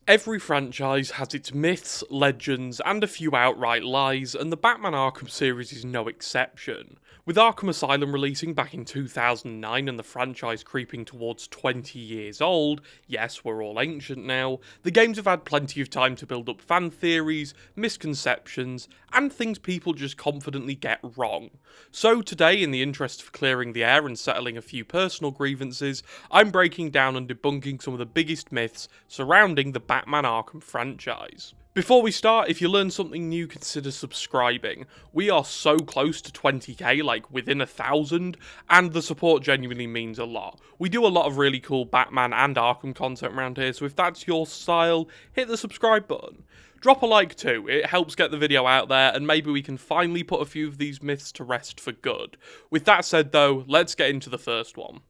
Every franchise has its myths, legends, and a few outright lies, and the Batman Arkham series is no exception. With Arkham Asylum releasing back in 2009 and the franchise creeping towards 20 years old, yes, we're all ancient now, the games have had plenty of time to build up fan theories, misconceptions, and things people just confidently get wrong. So today, in the interest of clearing the air and settling a few personal grievances, I'm breaking down and debunking some of the biggest myths surrounding the Batman Arkham franchise. Before we start, if you learn something new, consider subscribing. We are so close to 20k, like within 1,000, and the support genuinely means a lot. We do a lot of really cool Batman and Arkham content around here, so if that's your style, hit the subscribe button. Drop a like too, it helps get the video out there, and maybe we can finally put a few of these myths to rest for good. With that said though, let's get into the first one.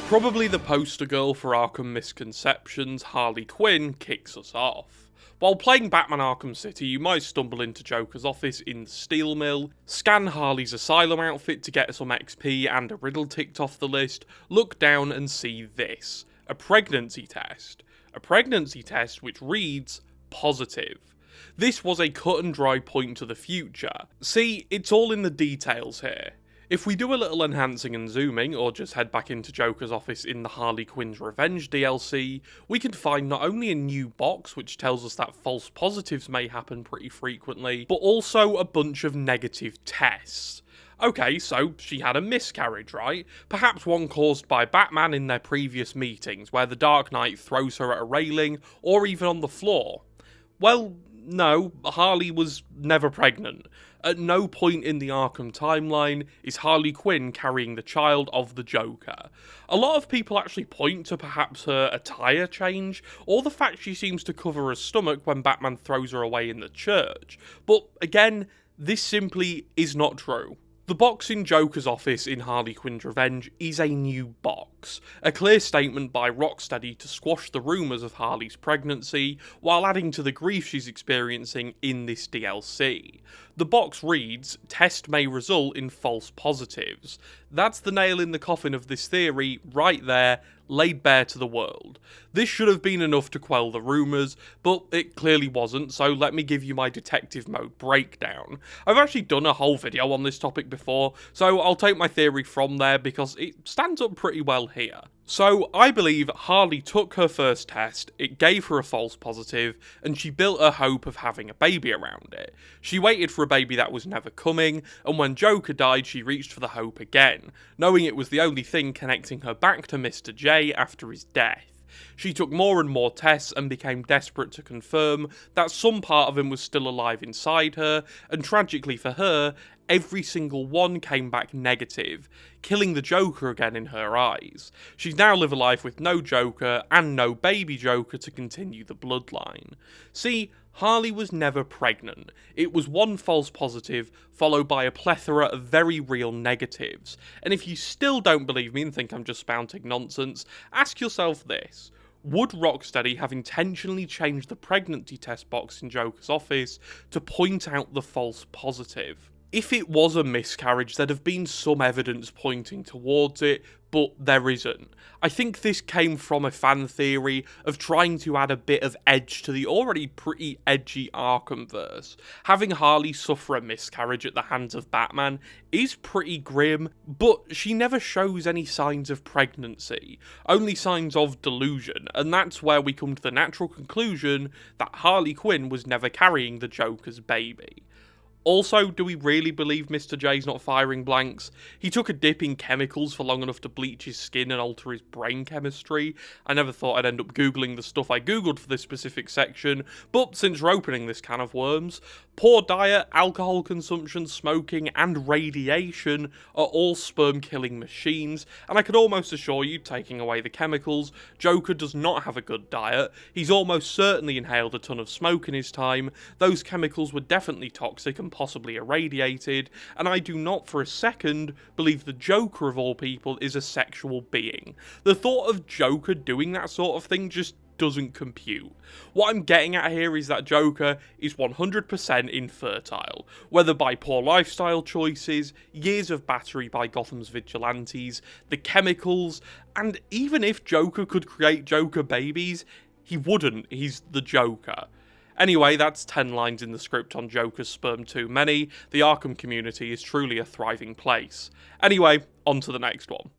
Probably the poster girl for Arkham misconceptions, Harley Quinn, kicks us off. While playing Batman Arkham City, you might stumble into Joker's office in the Steel Mill, scan Harley's Asylum outfit to get some XP and a riddle ticked off the list, look down and see this, a pregnancy test. A pregnancy test which reads, positive. This was a cut and dry point to the future. See, it's all in the details here. If we do a little enhancing and zooming, or just head back into Joker's office in the Harley Quinn's Revenge DLC, we can find not only a new box which tells us that false positives may happen pretty frequently, but also a bunch of negative tests. Okay, so she had a miscarriage, right? Perhaps one caused by Batman in their previous meetings, where the Dark Knight throws her at a railing, or even on the floor. Well, no, Harley was never pregnant. At no point in the Arkham timeline is Harley Quinn carrying the child of the Joker. A lot of people actually point to perhaps her attire change, or the fact she seems to cover her stomach when Batman throws her away in the church. But again, this simply is not true. The box in Joker's office in Harley Quinn's Revenge is a new box, a clear statement by Rocksteady to squash the rumours of Harley's pregnancy, while adding to the grief she's experiencing in this DLC. The box reads, test may result in false positives. That's the nail in the coffin of this theory, right there, laid bare to the world. This should have been enough to quell the rumours, but it clearly wasn't, so let me give you my detective mode breakdown. I've actually done a whole video on this topic before, so I'll take my theory from there because it stands up pretty well here. So, I believe Harley took her first test, it gave her a false positive, and she built her hope of having a baby around it. She waited for a baby that was never coming, and when Joker died she reached for the hope again, knowing it was the only thing connecting her back to Mr. J after his death. She took more and more tests and became desperate to confirm that some part of him was still alive inside her, and tragically for her, every single one came back negative, killing the Joker again in her eyes. She's now live a life with no Joker and no baby Joker to continue the bloodline. See, Harley was never pregnant. It was one false positive, followed by a plethora of very real negatives. And if you still don't believe me and think I'm just spouting nonsense, ask yourself this. Would Rocksteady have intentionally changed the pregnancy test box in Joker's office to point out the false positive? If it was a miscarriage, there'd have been some evidence pointing towards it, but there isn't. I think this came from a fan theory of trying to add a bit of edge to the already pretty edgy Arkhamverse. Having Harley suffer a miscarriage at the hands of Batman is pretty grim, but she never shows any signs of pregnancy, only signs of delusion, and that's where we come to the natural conclusion that Harley Quinn was never carrying the Joker's baby. Also, do we really believe Mr. J's not firing blanks? He took a dip in chemicals for long enough to bleach his skin and alter his brain chemistry. I never thought I'd end up googling the stuff I googled for this specific section, but since we're opening this can of worms, poor diet, alcohol consumption, smoking, and radiation are all sperm-killing machines, and I could almost assure you, taking away the chemicals, Joker does not have a good diet. He's almost certainly inhaled a ton of smoke in his time, those chemicals were definitely toxic and possibly irradiated, and I do not for a second believe the Joker of all people is a sexual being. The thought of Joker doing that sort of thing just doesn't compute. What I'm getting at here is that Joker is 100% infertile, whether by poor lifestyle choices, years of battery by Gotham's vigilantes, the chemicals, and even if Joker could create Joker babies, he wouldn't, he's the Joker. Anyway, that's 10 lines in the script on Joker's sperm too many. The Arkham community is truly a thriving place. Anyway, on to the next one.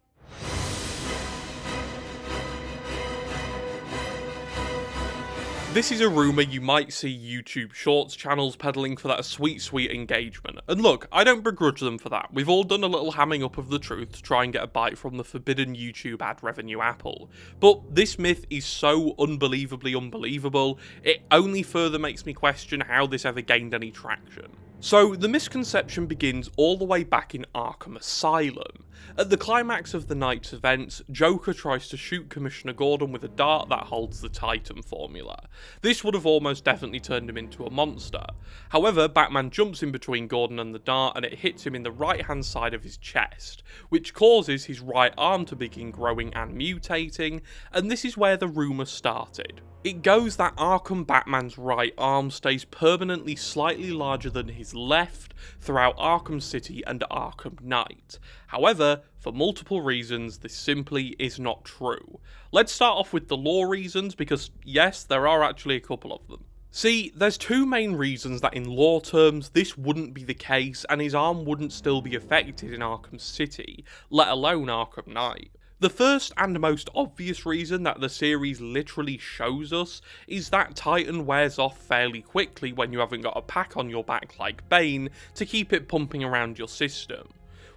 This is a rumour you might see YouTube Shorts channels peddling for that sweet engagement. And look, I don't begrudge them for that. We've all done a little hamming up of the truth to try and get a bite from the forbidden YouTube ad revenue apple. But this myth is so unbelievably unbelievable, it only further makes me question how this ever gained any traction. So, the misconception begins all the way back in Arkham Asylum. At the climax of the night's events, Joker tries to shoot Commissioner Gordon with a dart that holds the Titan formula. This would have almost definitely turned him into a monster. However, Batman jumps in between Gordon and the dart and it hits him in the right hand side of his chest, which causes his right arm to begin growing and mutating, and this is where the rumour started. It goes that Arkham Batman's right arm stays permanently slightly larger than his left throughout Arkham City and Arkham Knight. However, for multiple reasons, this simply is not true. Let's start off with the law reasons, because yes, there are actually a couple of them. See, there's two main reasons that in law terms this wouldn't be the case and his arm wouldn't still be affected in Arkham City, let alone Arkham Knight. The first and most obvious reason that the series literally shows us is that Titan wears off fairly quickly when you haven't got a pack on your back like Bane to keep it pumping around your system.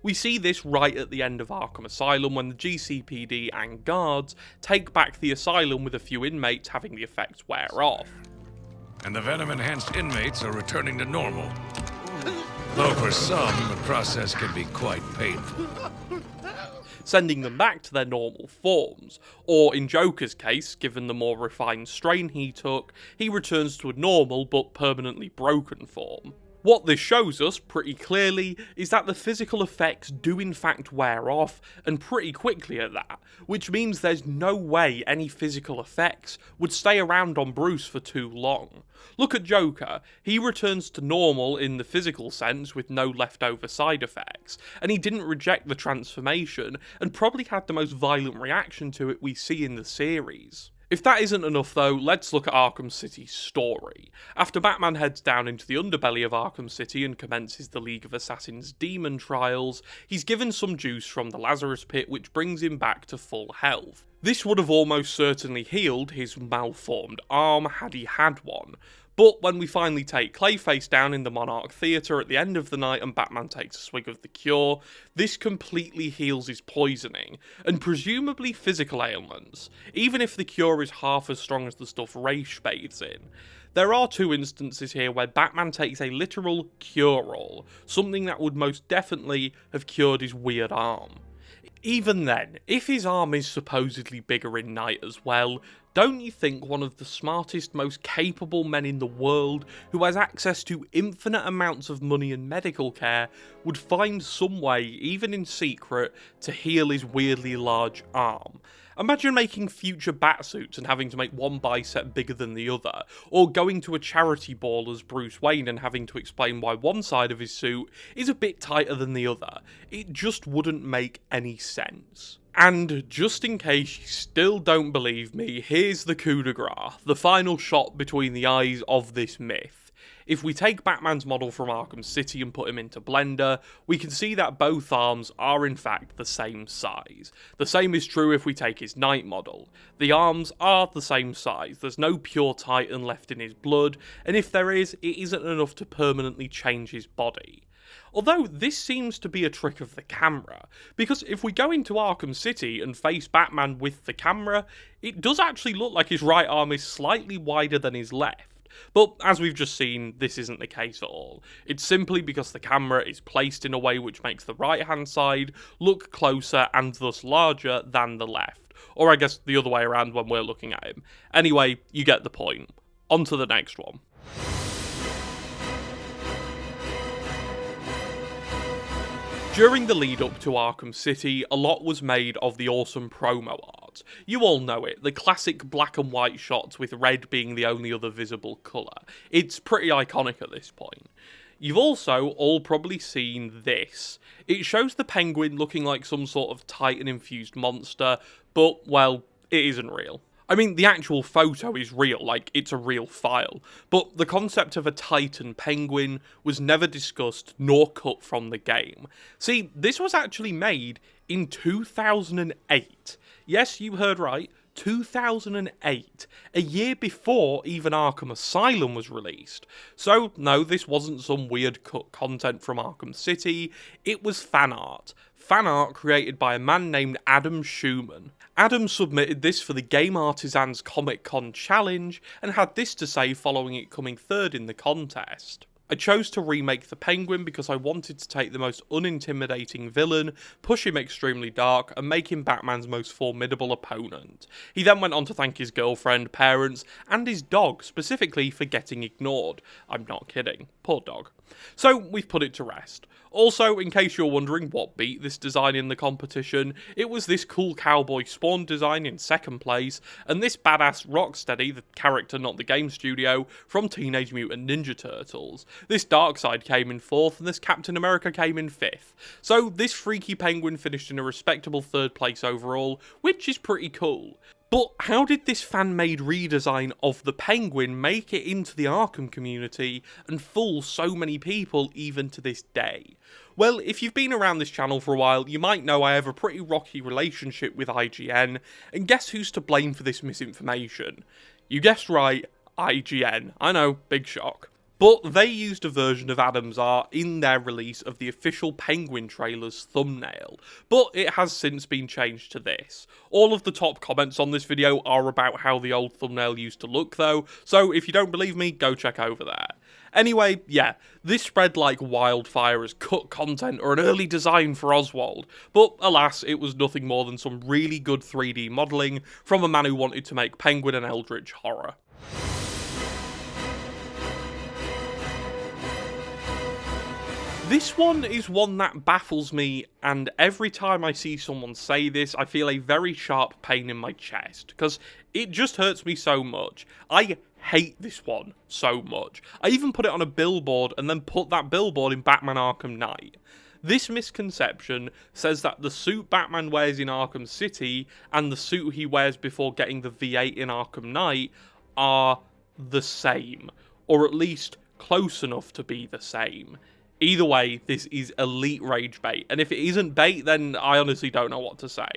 We see this right at the end of Arkham Asylum when the GCPD and guards take back the asylum with a few inmates having the effects wear off. And the venom-enhanced inmates are returning to normal. Though for some, the process can be quite painful. Sending them back to their normal forms, or in Joker's case, given the more refined strain he took, he returns to a normal but permanently broken form. What this shows us, pretty clearly, is that the physical effects do in fact wear off, and pretty quickly at that, which means there's no way any physical effects would stay around on Bruce for too long. Look at Joker, he returns to normal in the physical sense with no leftover side effects, and he didn't reject the transformation, and probably had the most violent reaction to it we see in the series. If that isn't enough though, let's look at Arkham City's story. After Batman heads down into the underbelly of Arkham City and commences the League of Assassins' demon trials, he's given some juice from the Lazarus Pit which brings him back to full health. This would have almost certainly healed his malformed arm had he had one. But when we finally take Clayface down in the Monarch Theatre at the end of the night and Batman takes a swig of the cure, this completely heals his poisoning, and presumably physical ailments, even if the cure is half as strong as the stuff Ra's bathes in. There are two instances here where Batman takes a literal cure-all, something that would most definitely have cured his weird arm. Even then, if his arm is supposedly bigger in Night as well, don't you think one of the smartest, most capable men in the world, who has access to infinite amounts of money and medical care, would find some way, even in secret, to heal his weirdly large arm? Imagine making future Batsuits and having to make one bicep bigger than the other, or going to a charity ball as Bruce Wayne and having to explain why one side of his suit is a bit tighter than the other. It just wouldn't make any sense. And just in case you still don't believe me, here's the coup de grace, the final shot between the eyes of this myth. If we take Batman's model from Arkham City and put him into Blender, we can see that both arms are in fact the same size. The same is true if we take his Knight model. The arms are the same size, there's no pure Titan left in his blood, and if there is, it isn't enough to permanently change his body. Although this seems to be a trick of the camera, because if we go into Arkham City and face Batman with the camera, it does actually look like his right arm is slightly wider than his left. But as we've just seen, this isn't the case at all. It's simply because the camera is placed in a way which makes the right hand side look closer and thus larger than the left. Or I guess the other way around when we're looking at him. Anyway, you get the point. On to the next one. During the lead up to Arkham City, a lot was made of the awesome promo art. art. You all know it, the classic black and white shots with red being the only other visible colour. It's pretty iconic at this point. You've also all probably seen this. It shows the Penguin looking like some sort of Titan-infused monster, but, well, it isn't real. I mean, the actual photo is real, like, it's a real file, but the concept of a Titan Penguin was never discussed nor cut from the game. See, this was actually made in 2008. Yes, you heard right. 2008, a year before even Arkham Asylum was released. So, no, this wasn't some weird cut content from Arkham City, it was fan art. Fan art created by a man named Adam Schumann. Adam submitted this for the Game Artisans Comic Con Challenge, and had this to say following it coming third in the contest. I chose to remake the Penguin because I wanted to take the most unintimidating villain, push him extremely dark, and make him Batman's most formidable opponent. He then went on to thank his girlfriend, parents, and his dog, specifically for getting ignored. I'm not kidding. Poor dog. So, we've put it to rest. Also, in case you're wondering what beat this design in the competition, it was this cool cowboy Spawn design in second place, and this badass Rocksteady, the character not the game studio, from Teenage Mutant Ninja Turtles. This Darkseid came in fourth, and this Captain America came in fifth. So this freaky penguin finished in a respectable third place overall, which is pretty cool. But how did this fan-made redesign of the Penguin make it into the Arkham community and fool so many people even to this day? Well, if you've been around this channel for a while, you might know I have a pretty rocky relationship with IGN, and guess who's to blame for this misinformation? You guessed right, IGN. I know, big shock. But they used a version of Adam's art in their release of the official Penguin trailer's thumbnail, but it has since been changed to this. All of the top comments on this video are about how the old thumbnail used to look though, so if you don't believe me, go check over there. Anyway, yeah, this spread like wildfire as cut content or an early design for Oswald, but alas, it was nothing more than some really good 3D modelling from a man who wanted to make Penguin an eldritch horror. This one is one that baffles me, and every time I see someone say this, I feel a very sharp pain in my chest, because it just hurts me so much. I hate this one so much. I even put it on a billboard and then put that billboard in Batman Arkham Knight. This misconception says that the suit Batman wears in Arkham City and the suit he wears before getting the V8 in Arkham Knight are the same, or at least close enough to be the same. Either way, this is elite rage bait, and if it isn't bait, then I honestly don't know what to say.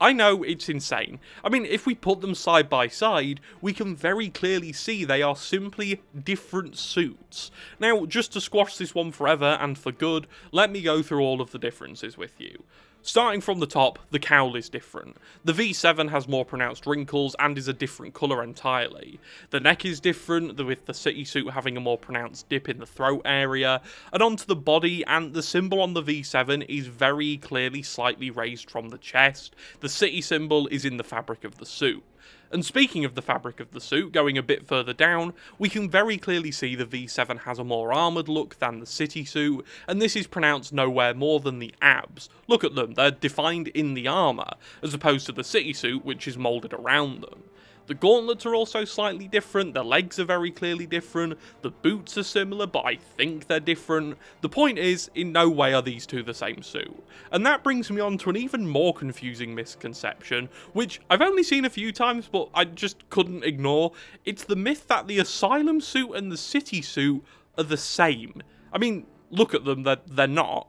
I know, it's insane. I mean, if we put them side by side, we can very clearly see they are simply different suits. Now, just to squash this one forever and for good, let me go through all of the differences with you. Starting from the top, the cowl is different. The V7 has more pronounced wrinkles and is a different colour entirely. The neck is different, with the city suit having a more pronounced dip in the throat area, and onto the body, and the symbol on the V7 is very clearly slightly raised from the chest. The city symbol is in the fabric of the suit. And speaking of the fabric of the suit, going a bit further down, we can very clearly see the V7 has a more armoured look than the city suit, and this is pronounced nowhere more than the abs. Look at them, they're defined in the armour, as opposed to the city suit, which is moulded around them. The gauntlets are also slightly different, the legs are very clearly different, the boots are similar, but I think they're different. The point is, in no way are these two the same suit. And that brings me on to an even more confusing misconception, which I've only seen a few times, but I just couldn't ignore. It's the myth that the Asylum suit and the City suit are the same. I mean, look at them, they're not.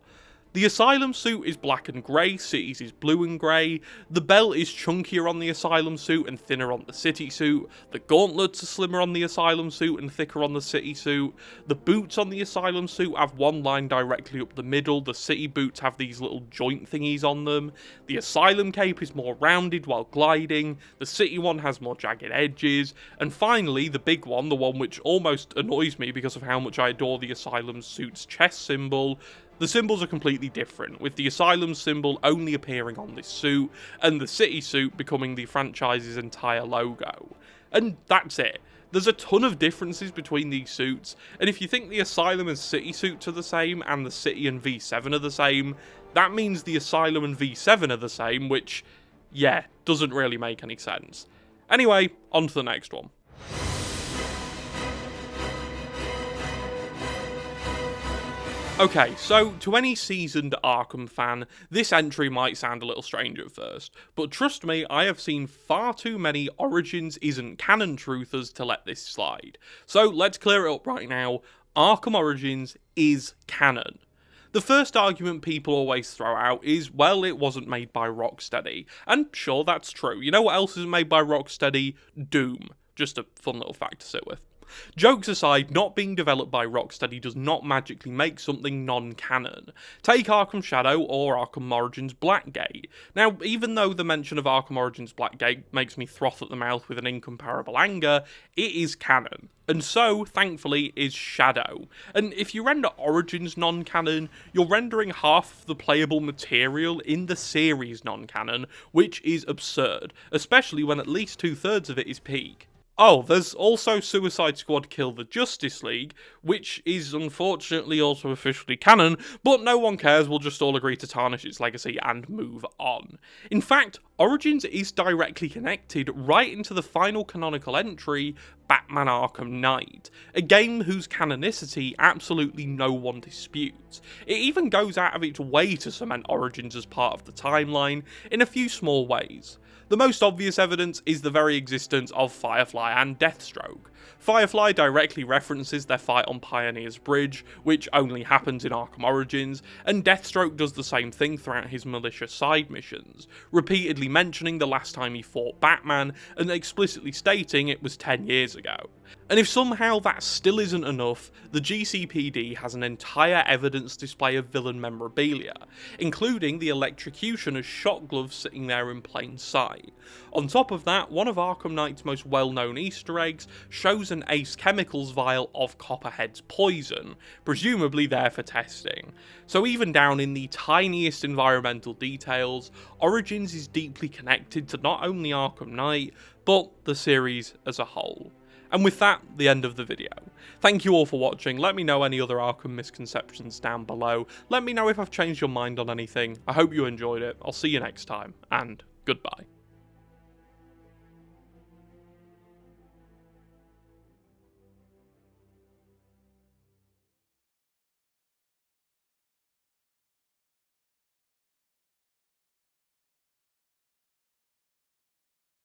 The Asylum suit is black and grey, City's is blue and grey, the belt is chunkier on the Asylum suit and thinner on the City suit, the gauntlets are slimmer on the Asylum suit and thicker on the City suit, the boots on the Asylum suit have one line directly up the middle, the City boots have these little joint thingies on them, the Asylum cape is more rounded while gliding, the City one has more jagged edges, and finally, the big one, the one which almost annoys me because of how much I adore the Asylum suit's chest symbol. The symbols are completely different, with the Asylum symbol only appearing on this suit, and the City suit becoming the franchise's entire logo. And that's it. There's a ton of differences between these suits, and if you think the Asylum and City suits are the same, and the City and V7 are the same, that means the Asylum and V7 are the same, which, yeah, doesn't really make any sense. Anyway, on to the next one. Okay, so to any seasoned Arkham fan, this entry might sound a little strange at first, but trust me, I have seen far too many Origins isn't canon truthers to let this slide. So let's clear it up right now. Arkham Origins is canon. The first argument people always throw out is, well, it wasn't made by Rocksteady. And sure, that's true. You know what else isn't made by Rocksteady? Doom. Just a fun little fact to sit with. Jokes aside, not being developed by Rocksteady does not magically make something non-canon. Take Arkham Shadow or Arkham Origins Blackgate. Now, even though the mention of Arkham Origins Blackgate makes me froth at the mouth with an incomparable anger, it is canon. And so, thankfully, is Shadow. And if you render Origins non-canon, you're rendering half of the playable material in the series non-canon, which is absurd, especially when at least 2/3 of it is peak. Oh, there's also Suicide Squad Kill the Justice League, which is unfortunately also officially canon, but no one cares, we'll just all agree to tarnish its legacy and move on. In fact, Origins is directly connected right into the final canonical entry, Batman Arkham Knight, a game whose canonicity absolutely no one disputes. It even goes out of its way to cement Origins as part of the timeline in a few small ways. The most obvious evidence is the very existence of Firefly and Deathstroke. Firefly directly references their fight on Pioneer's Bridge, which only happens in Arkham Origins, and Deathstroke does the same thing throughout his malicious side missions, repeatedly mentioning the last time he fought Batman and explicitly stating it was 10 years ago. And if somehow that still isn't enough, the GCPD has an entire evidence display of villain memorabilia, including the Electrocutioner's shot gloves sitting there in plain sight. On top of that, one of Arkham Knight's most well-known Easter eggs shows an Ace Chemicals vial of Copperhead's poison, presumably there for testing. So even down in the tiniest environmental details, Origins is deeply connected to not only Arkham Knight, but the series as a whole. And with that, the end of the video. Thank you all for watching. Let me know any other Arkham misconceptions down below. Let me know if I've changed your mind on anything. I hope you enjoyed it. I'll see you next time, and goodbye.